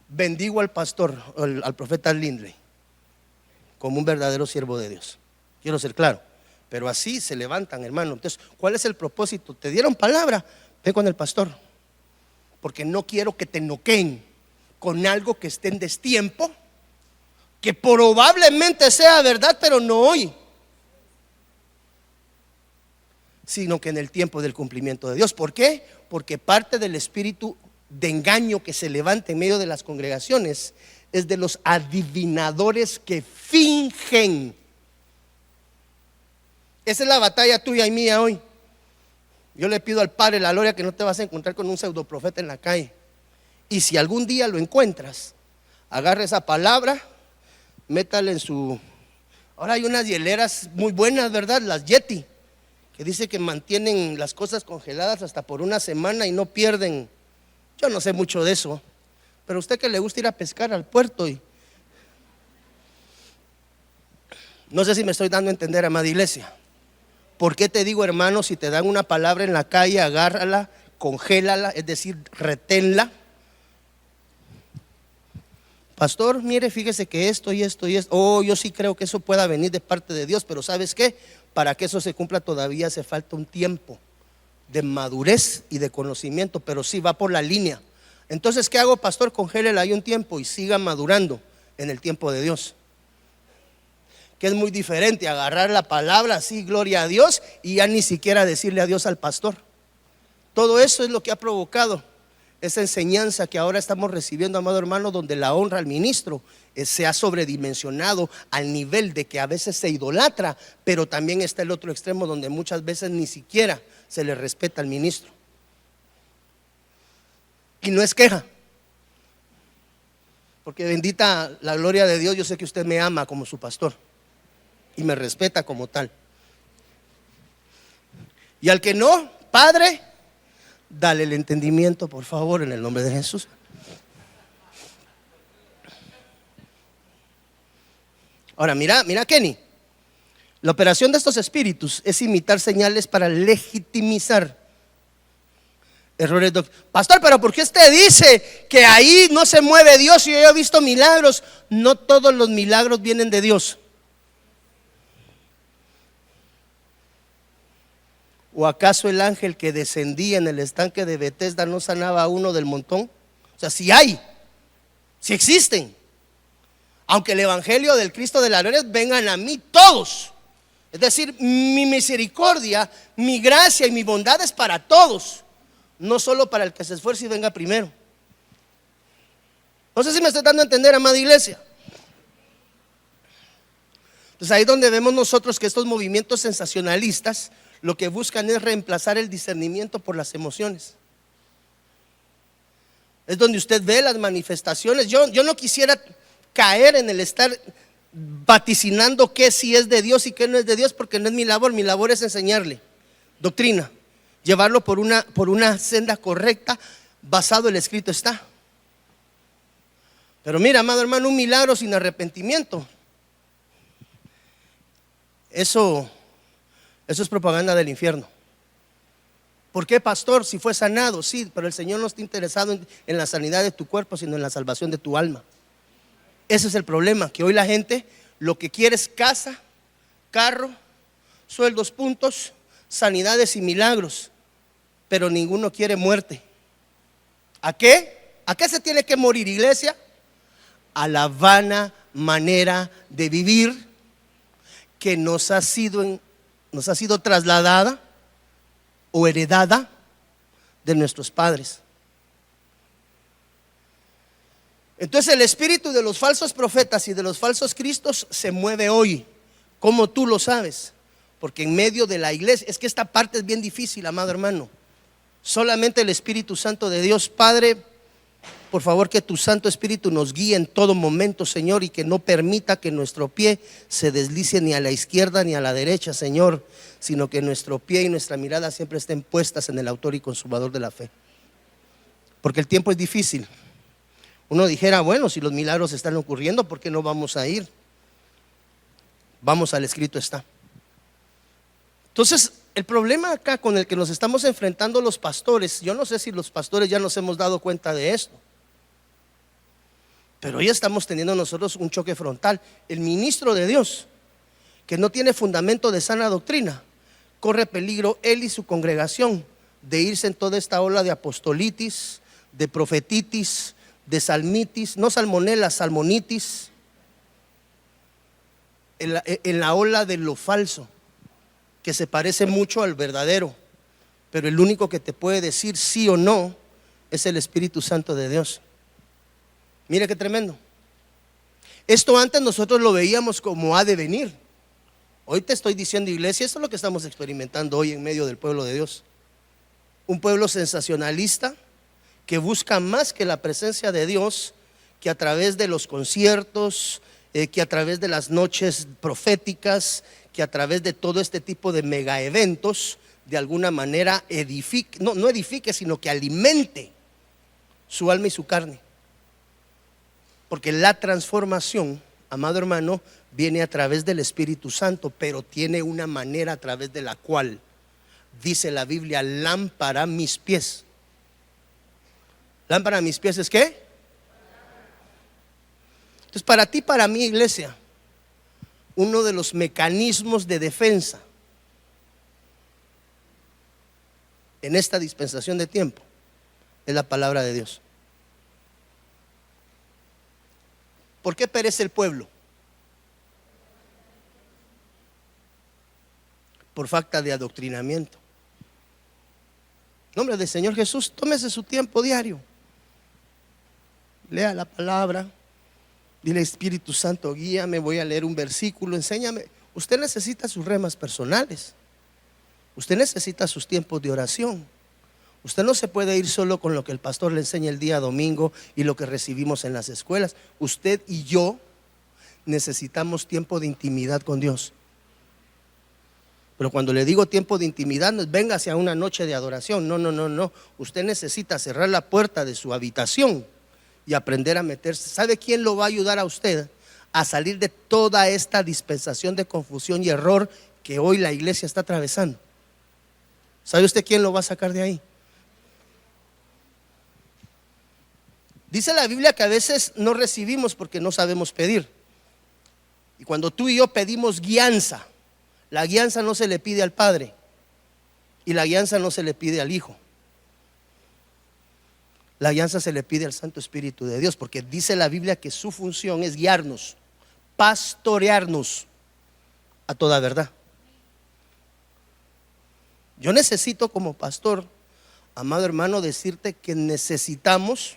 Bendigo al pastor, al profeta Lindley, como un verdadero siervo de Dios. Quiero ser claro. Pero así se levantan, hermano. Entonces, ¿cuál es el propósito? ¿Te dieron palabra? Ve con el pastor. Porque no quiero que te noqueen con algo que esté en destiempo, que probablemente sea verdad, pero no hoy, sino que en el tiempo del cumplimiento de Dios. ¿Por qué? Porque parte del espíritu de engaño que se levanta en medio de las congregaciones es de los adivinadores que fingen. Esa es la batalla tuya y mía hoy. Yo le pido al Padre la gloria que no te vas a encontrar con un pseudoprofeta en la calle. Y si algún día lo encuentras, agarra esa palabra, métale en su... Ahora hay unas hieleras muy buenas, ¿verdad? Las Yeti, que dice que mantienen las cosas congeladas hasta por una semana y no pierden. Yo no sé mucho de eso, pero usted que le gusta ir a pescar al puerto y... No sé si me estoy dando a entender, amada iglesia. ¿Por qué te digo, hermano, si te dan una palabra en la calle, agárrala, congélala, es decir, reténla? Pastor, mire, fíjese que esto y esto y esto. Oh, yo sí creo que eso pueda venir de parte de Dios, pero ¿sabes qué? Para que eso se cumpla todavía hace falta un tiempo de madurez y de conocimiento, pero sí va por la línea. Entonces, ¿qué hago, pastor? Congélela ahí un tiempo y siga madurando en el tiempo de Dios. Que es muy diferente agarrar la palabra así, gloria a Dios, y ya ni siquiera decirle adiós al pastor. Todo eso es lo que ha provocado esa enseñanza que ahora estamos recibiendo, amado hermano, donde la honra al ministro se ha sobredimensionado al nivel de que a veces se idolatra, pero también está el otro extremo donde muchas veces ni siquiera se le respeta al ministro. Y no es queja, porque bendita la gloria de Dios, yo sé que usted me ama como su pastor y me respeta como tal. Y al que no, Padre, dale el entendimiento, por favor, en el nombre de Jesús. Ahora, mira, Kenny. La operación de estos espíritus es imitar señales para legitimizar errores. Pastor, pero ¿por qué usted dice que ahí no se mueve Dios? Y yo he visto milagros. No todos los milagros vienen de Dios. ¿O acaso el ángel que descendía en el estanque de Betesda no sanaba a uno del montón? O sea, si hay, si existen. Aunque el evangelio del Cristo de la gloria, vengan a mí todos. Es decir, mi misericordia, mi gracia y mi bondad es para todos, no solo para el que se esfuerce y venga primero. No sé si me estoy dando a entender, amada iglesia. Entonces ahí es donde vemos nosotros que estos movimientos sensacionalistas lo que buscan es reemplazar el discernimiento por las emociones. Es donde usted ve las manifestaciones. Yo no quisiera caer en el estar vaticinando qué sí es de Dios y qué no es de Dios, porque no es mi labor. Mi labor es enseñarle doctrina, llevarlo por una senda correcta, basado en el escrito está. Pero mira, amado hermano, un milagro sin arrepentimiento, eso es propaganda del infierno. ¿Por qué, pastor? Si fue sanado, sí, pero el Señor no está interesado en la sanidad de tu cuerpo, sino en la salvación de tu alma. Ese es el problema, que hoy la gente lo que quiere es casa, carro, sueldos, puntos, sanidades y milagros, pero ninguno quiere muerte. ¿A qué? ¿A qué se tiene que morir, iglesia? A la vana manera de vivir que nos ha sido trasladada o heredada de nuestros padres. Entonces el espíritu de los falsos profetas y de los falsos cristos se mueve hoy. ¿Cómo tú lo sabes? Porque en medio de la iglesia, es que esta parte es bien difícil, amado hermano. Solamente el Espíritu Santo de Dios. Padre, por favor, que tu Santo Espíritu nos guíe en todo momento, Señor, y que no permita que nuestro pie se deslice ni a la izquierda ni a la derecha, Señor, sino que nuestro pie y nuestra mirada siempre estén puestas en el autor y consumador de la fe. Porque el tiempo es difícil. Uno dijera, bueno, si los milagros están ocurriendo, ¿por qué no vamos a ir? Vamos al escrito está. Entonces, el problema acá con el que nos estamos enfrentando los pastores, yo no sé si los pastores ya nos hemos dado cuenta de esto, pero hoy estamos teniendo nosotros un choque frontal. El ministro de Dios, que no tiene fundamento de sana doctrina, corre peligro él y su congregación de irse en toda esta ola de apostolitis, de profetitis, de salmitis, no salmonela, salmonitis, en la ola de lo falso, que se parece mucho al verdadero, pero el único que te puede decir sí o no es el Espíritu Santo de Dios. Mire qué tremendo. Esto antes nosotros lo veíamos como ha de venir. Hoy te estoy diciendo, iglesia, esto es lo que estamos experimentando hoy en medio del pueblo de Dios. Un pueblo sensacionalista que busca más que la presencia de Dios, que a través de los conciertos, que a través de las noches proféticas, que a través de todo este tipo de mega eventos, de alguna manera edifique, no edifique, sino que alimente su alma y su carne. Porque la transformación, amado hermano, viene a través del Espíritu Santo, pero tiene una manera a través de la cual, dice la Biblia, lámpara a mis pies. Lámpara a mis pies es ¿qué? Entonces, para ti, para mí, iglesia, uno de los mecanismos de defensa en esta dispensación de tiempo es la palabra de Dios. ¿Por qué perece el pueblo? Por falta de adoctrinamiento. En nombre del Señor Jesús, tómese su tiempo diario. Lea la palabra. Dile, Espíritu Santo, guíame, voy a leer un versículo, enséñame. Usted necesita sus remas personales. Usted necesita sus tiempos de oración. Usted no se puede ir solo con lo que el pastor le enseña el día domingo y lo que recibimos en las escuelas. Usted y yo necesitamos tiempo de intimidad con Dios. Pero cuando le digo tiempo de intimidad, no es véngase a una noche de adoración. No. Usted necesita cerrar la puerta de su habitación y aprender a meterse. ¿Sabe quién lo va a ayudar a usted a salir de toda esta dispensación de confusión y error que hoy la iglesia está atravesando? ¿Sabe usted quién lo va a sacar de ahí? Dice la Biblia que a veces no recibimos porque no sabemos pedir. Y cuando tú y yo pedimos guianza, la guianza no se le pide al Padre y la guianza no se le pide al Hijo. La guianza se le pide al Santo Espíritu de Dios, porque dice la Biblia que su función es guiarnos, pastorearnos a toda verdad. Yo necesito como pastor, amado hermano, decirte que necesitamos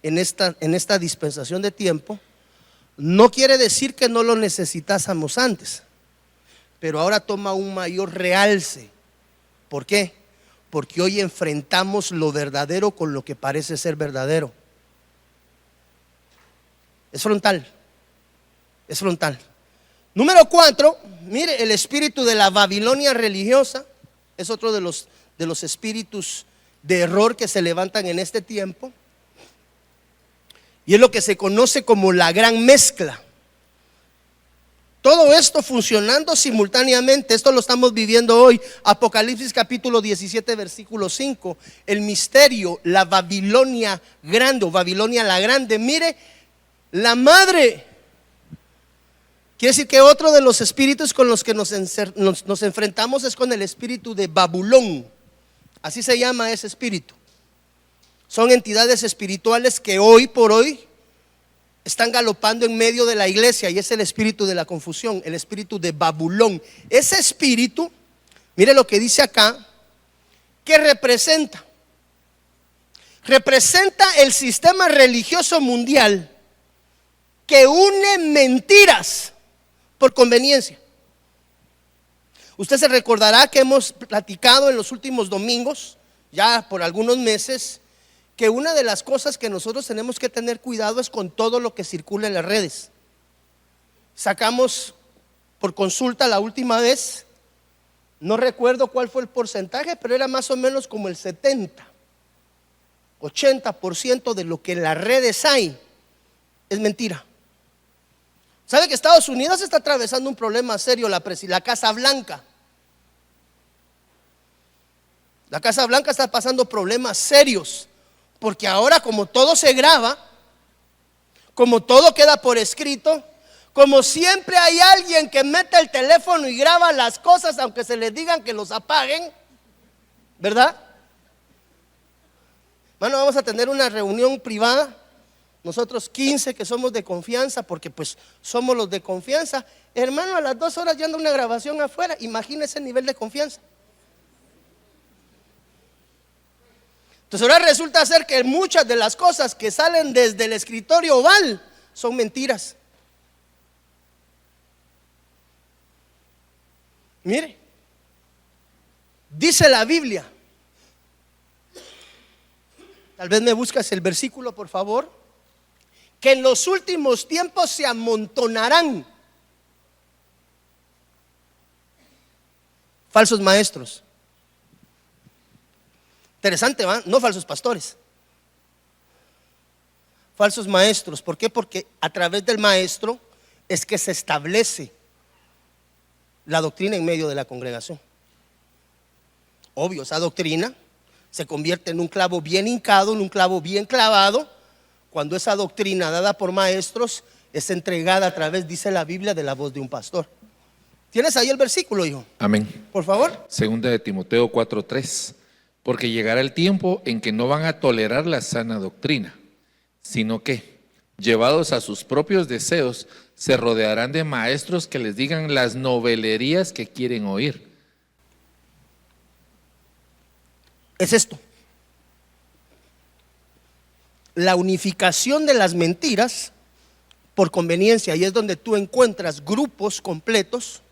en esta dispensación de tiempo. No quiere decir que no lo necesitásemos antes, pero ahora toma un mayor realce. ¿Por qué? Porque hoy enfrentamos lo verdadero con lo que parece ser verdadero. Es frontal. Es frontal. Número 4, mire, el espíritu de la Babilonia religiosa es otro de los espíritus de error que se levantan en este tiempo. Y es lo que se conoce como la gran mezcla. Todo esto funcionando simultáneamente. Esto lo estamos viviendo hoy. Apocalipsis capítulo 17 versículo 5. El misterio, la Babilonia grande o Babilonia la grande. Mire, la madre. Quiere decir que otro de los espíritus con los que nos enfrentamos es con el espíritu de Babulón. Así se llama ese espíritu. Son entidades espirituales que hoy por hoy están galopando en medio de la iglesia, y es el espíritu de la confusión, el espíritu de Babulón. Ese espíritu, mire lo que dice acá, que representa el sistema religioso mundial que une mentiras por conveniencia. Usted se recordará que hemos platicado en los últimos domingos, ya por algunos meses, que una de las cosas que nosotros tenemos que tener cuidado es con todo lo que circula en las redes. Sacamos por consulta la última vez, no recuerdo cuál fue el porcentaje, pero era más o menos como el 80% de lo que en las redes hay es mentira. ¿Sabe que Estados Unidos está atravesando un problema serio? La Casa Blanca. La Casa Blanca está pasando problemas serios, porque ahora como todo se graba, como todo queda por escrito, como siempre hay alguien que mete el teléfono y graba las cosas aunque se les digan que los apaguen, ¿verdad? Bueno, vamos a tener una reunión privada, nosotros 15 que somos de confianza, porque pues somos los de confianza. Hermano, a las 2 horas ya anda una grabación afuera, imagínese el nivel de confianza. Entonces ahora resulta ser que muchas de las cosas que salen desde el escritorio oval son mentiras. Mire, dice la Biblia, tal vez me buscas el versículo por favor, que en los últimos tiempos se amontonarán falsos maestros. Interesante, ¿va? No falsos pastores, falsos maestros. ¿Por qué? Porque a través del maestro es que se establece la doctrina en medio de la congregación. Obvio, esa doctrina se convierte en un clavo bien hincado, en un clavo bien clavado, cuando esa doctrina dada por maestros es entregada a través, dice la Biblia, de la voz de un pastor. ¿Tienes ahí el versículo, hijo? Amén. Por favor. Segunda de Timoteo 4:3. Porque llegará el tiempo en que no van a tolerar la sana doctrina, sino que, llevados a sus propios deseos, se rodearán de maestros que les digan las novelerías que quieren oír. Es esto: la unificación de las mentiras por conveniencia, y es donde tú encuentras grupos completos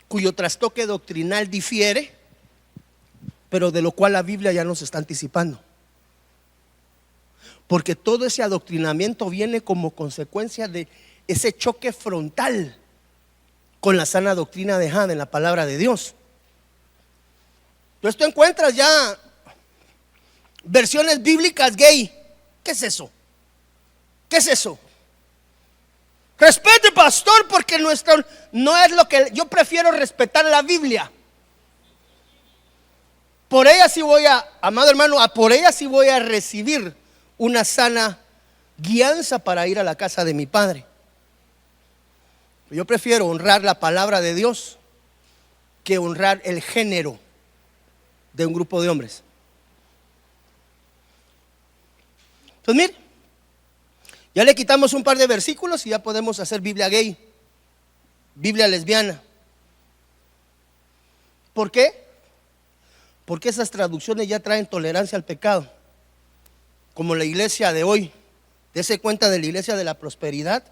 cuyo trastoque doctrinal difiere, pero de lo cual la Biblia ya nos está anticipando. Porque todo ese adoctrinamiento viene como consecuencia de ese choque frontal con la sana doctrina dejada en la palabra de Dios. Entonces tú encuentras ya versiones bíblicas gay. ¿Qué es eso? ¿Qué es eso? Respete, pastor, porque nuestro no es lo que yo prefiero respetar la Biblia. Por ella sí voy a, amado hermano, por ella sí voy a recibir una sana guianza para ir a la casa de mi padre. Yo prefiero honrar la palabra de Dios que honrar el género de un grupo de hombres. Entonces mire, ya le quitamos un par de versículos y ya podemos hacer Biblia gay, Biblia lesbiana. ¿Por qué? Porque esas traducciones ya traen tolerancia al pecado, como la iglesia de hoy. Dese cuenta de la iglesia de la prosperidad,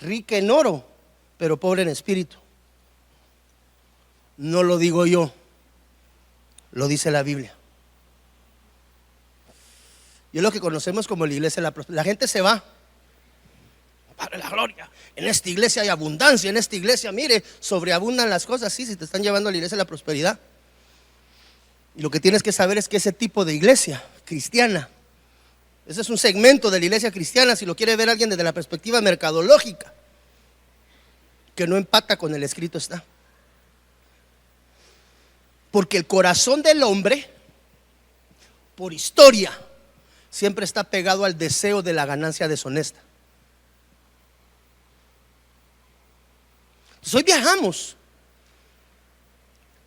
rica en oro, pero pobre en espíritu. No lo digo yo, lo dice la Biblia. Y es lo que conocemos como la iglesia de la prosperidad. La gente se va, para la gloria, en esta iglesia hay abundancia, en esta iglesia, mire, sobreabundan las cosas. Sí, si te están llevando a la iglesia de la prosperidad. Y lo que tienes que saber es que ese tipo de iglesia cristiana, ese es un segmento de la iglesia cristiana, si lo quiere ver alguien desde la perspectiva mercadológica, que no empata con el escrito está. Porque el corazón del hombre, por historia, siempre está pegado al deseo de la ganancia deshonesta. Entonces hoy viajamos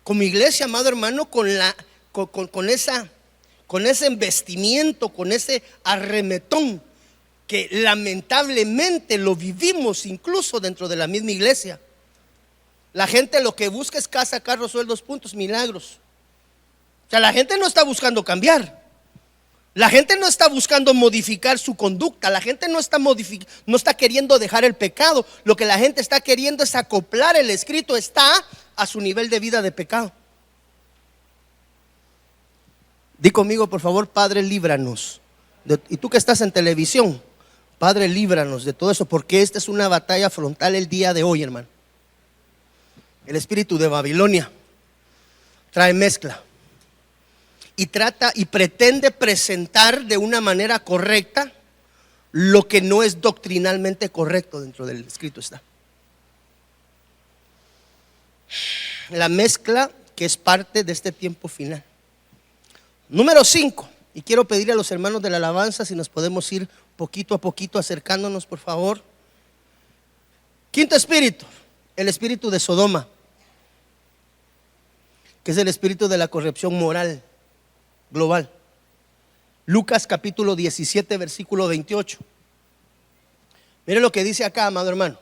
como iglesia, amado hermano, con ese embestimiento, con ese arremetón que lamentablemente lo vivimos incluso dentro de la misma iglesia. La gente lo que busca es casa, carros, sueldos, puntos, milagros. O sea, la gente no está buscando cambiar. La gente no está buscando modificar su conducta, la gente no está queriendo dejar el pecado. Lo que la gente está queriendo es acoplar el escrito está a su nivel de vida de pecado. Di conmigo, por favor: Padre, líbranos. Y tú que estás en televisión, Padre, líbranos de todo eso, porque esta es una batalla frontal el día de hoy, hermano. El espíritu de Babilonia trae mezcla y trata y pretende presentar de una manera correcta lo que no es doctrinalmente correcto dentro del escrito está. La mezcla que es parte de este tiempo final. Número 5, y quiero pedirle a los hermanos de la alabanza si nos podemos ir poquito a poquito acercándonos, por favor. Quinto espíritu, el espíritu de Sodoma, que es el espíritu de la corrupción moral global. Lucas capítulo 17, versículo 28. Mire lo que dice acá, amado hermano: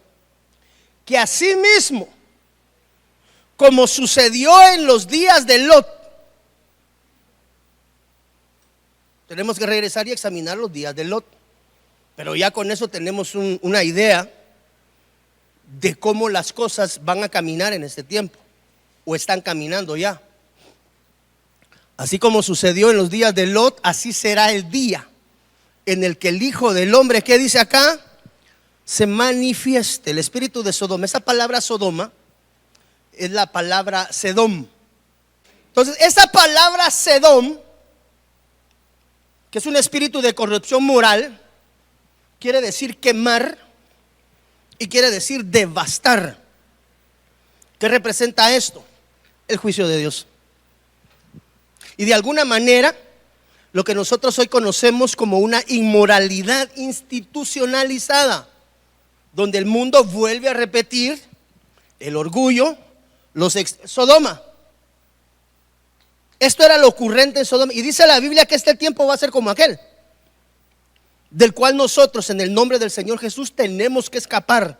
que asimismo, como sucedió en los días de Lot. Tenemos que regresar y examinar los días de Lot, pero ya con eso tenemos una idea de cómo las cosas van a caminar en este tiempo, o están caminando ya. Así como sucedió en los días de Lot, así será el día en el que el Hijo del Hombre, ¿qué dice acá? Se manifieste. El espíritu de Sodoma. Esa palabra Sodoma es la palabra Sedom. Entonces, esa palabra Sedom, que es un espíritu de corrupción moral, quiere decir quemar y quiere decir devastar. ¿Qué representa esto? El juicio de Dios. Y de alguna manera, lo que nosotros hoy conocemos como una inmoralidad institucionalizada, donde el mundo vuelve a repetir el orgullo, Sodoma. Esto era lo ocurrente en Sodoma. Y dice la Biblia que este tiempo va a ser como aquel, del cual nosotros, en el nombre del Señor Jesús, tenemos que escapar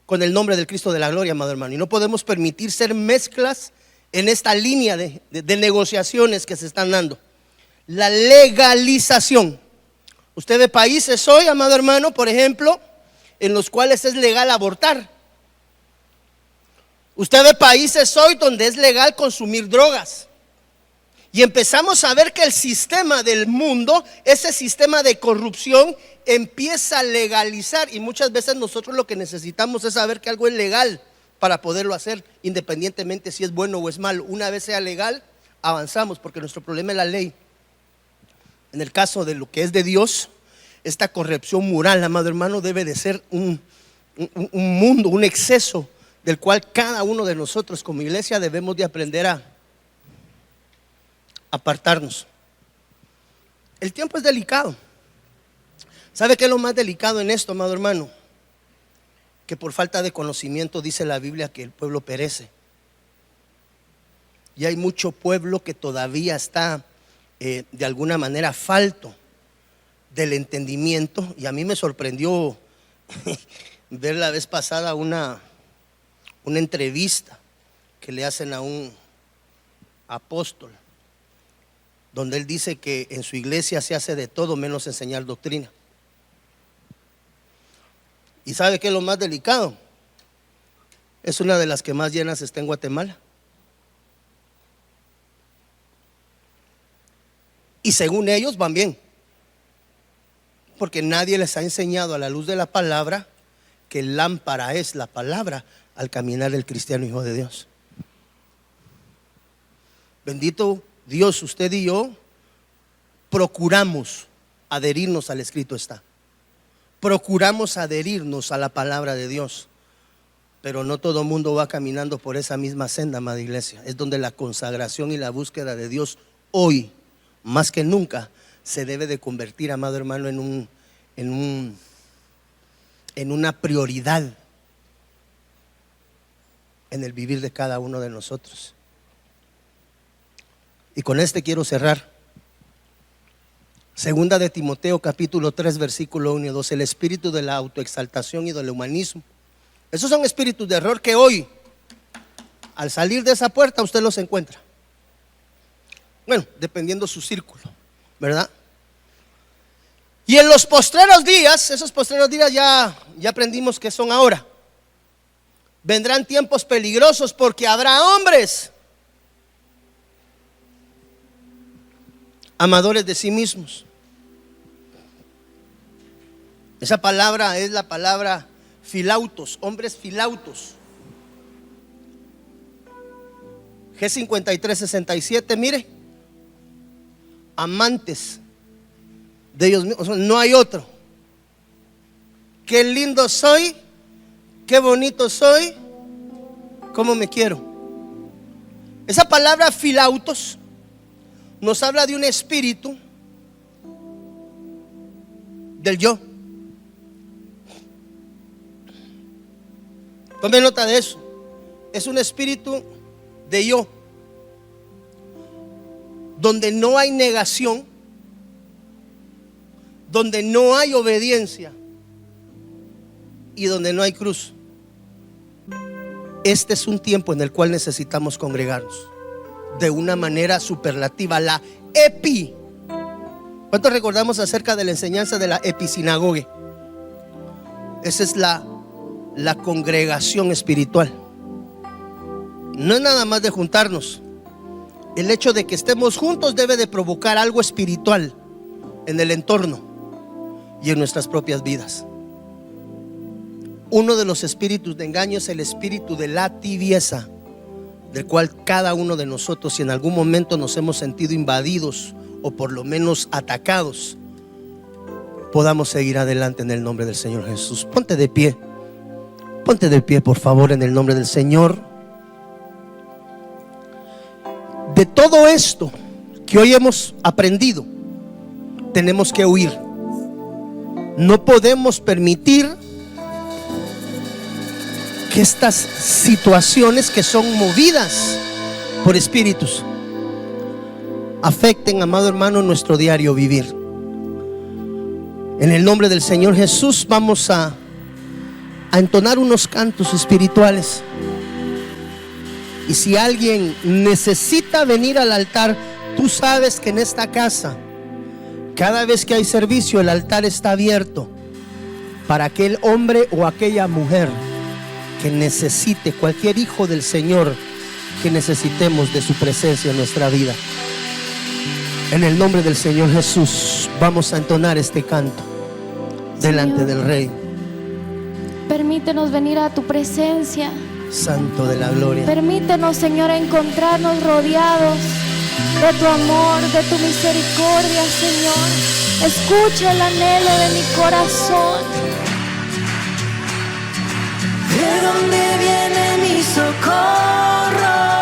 con el nombre del Cristo de la gloria, amado hermano. Y no podemos permitir ser mezclas en esta línea de negociaciones que se están dando. La legalización. Usted ve países hoy, amado hermano, por ejemplo, en los cuales es legal abortar. Usted ve países hoy donde es legal consumir drogas. Y empezamos a ver que el sistema del mundo, ese sistema de corrupción, empieza a legalizar. Y muchas veces nosotros lo que necesitamos es saber que algo es legal para poderlo hacer, independientemente si es bueno o es malo. Una vez sea legal, avanzamos, porque nuestro problema es la ley. En el caso de lo que es de Dios, esta corrupción moral, amado hermano, debe de ser un mundo, un exceso del cual cada uno de nosotros como iglesia debemos de aprender a apartarnos. El tiempo es delicado. ¿Sabe qué es lo más delicado en esto, amado hermano? Que por falta de conocimiento dice la Biblia que el pueblo perece. Y hay mucho pueblo que todavía está de alguna manera falto del entendimiento. Y a mí me sorprendió ver la vez pasada una entrevista que le hacen a un apóstol, donde él dice que en su iglesia se hace de todo menos enseñar doctrina. ¿Y sabe qué es lo más delicado? Es una de las que más llenas está en Guatemala. Y según ellos van bien, porque nadie les ha enseñado a la luz de la palabra que lámpara es la palabra al caminar el cristiano hijo de Dios. Bendito Dios, usted y yo procuramos adherirnos al escrito está. Procuramos adherirnos a la palabra de Dios, pero no todo el mundo va caminando por esa misma senda, amada iglesia. Es donde la consagración y la búsqueda de Dios hoy, más que nunca, se debe de convertir, amado hermano, en una prioridad en el vivir de cada uno de nosotros. Y con este quiero cerrar. Segunda de Timoteo capítulo 3 versículo 1 y 2. El espíritu de la autoexaltación y del humanismo. Esos son espíritus de error que hoy, al salir de esa puerta, usted los encuentra. Bueno, dependiendo su círculo, ¿verdad? Y en los postreros días, esos postreros días ya aprendimos que son ahora. Vendrán tiempos peligrosos porque habrá hombres amadores de sí mismos. Esa palabra es la palabra filautos, hombres filautos. G5367, mire, amantes de ellos mismos, o sea, no hay otro. Qué lindo soy, qué bonito soy, cómo me quiero. Esa palabra filautos nos habla de un espíritu del yo. Tome nota de eso. Es un espíritu de yo, donde no hay negación, donde no hay obediencia y donde no hay cruz. Este es un tiempo en el cual necesitamos congregarnos de una manera superlativa, la epi. ¿Cuántos recordamos acerca de la enseñanza de la episinagoge? Esa es la congregación espiritual. No es nada más de juntarnos. El hecho de que estemos juntos debe de provocar algo espiritual en el entorno y en nuestras propias vidas. Uno de los espíritus de engaño es el espíritu de la tibieza, del cual cada uno de nosotros, si en algún momento nos hemos sentido invadidos o por lo menos atacados, podamos seguir adelante en el nombre del Señor Jesús. Ponte de pie por favor, en el nombre del Señor. De todo esto que hoy hemos aprendido, tenemos que huir. No podemos permitir que estas situaciones que son movidas por espíritus afecten, amado hermano, nuestro diario vivir. En el nombre del Señor Jesús vamos a entonar unos cantos espirituales. Y si alguien necesita venir al altar, tú sabes que en esta casa, cada vez que hay servicio, el altar está abierto para aquel hombre o aquella mujer que necesite, cualquier hijo del Señor que necesitemos de su presencia en nuestra vida. En el nombre del Señor Jesús vamos a entonar este canto delante del Rey. Permítenos venir a tu presencia. Santo de la gloria. Permítenos, Señor, encontrarnos rodeados de tu amor, de tu misericordia, Señor. Escucha el anhelo de mi corazón. ¿De dónde viene mi socorro?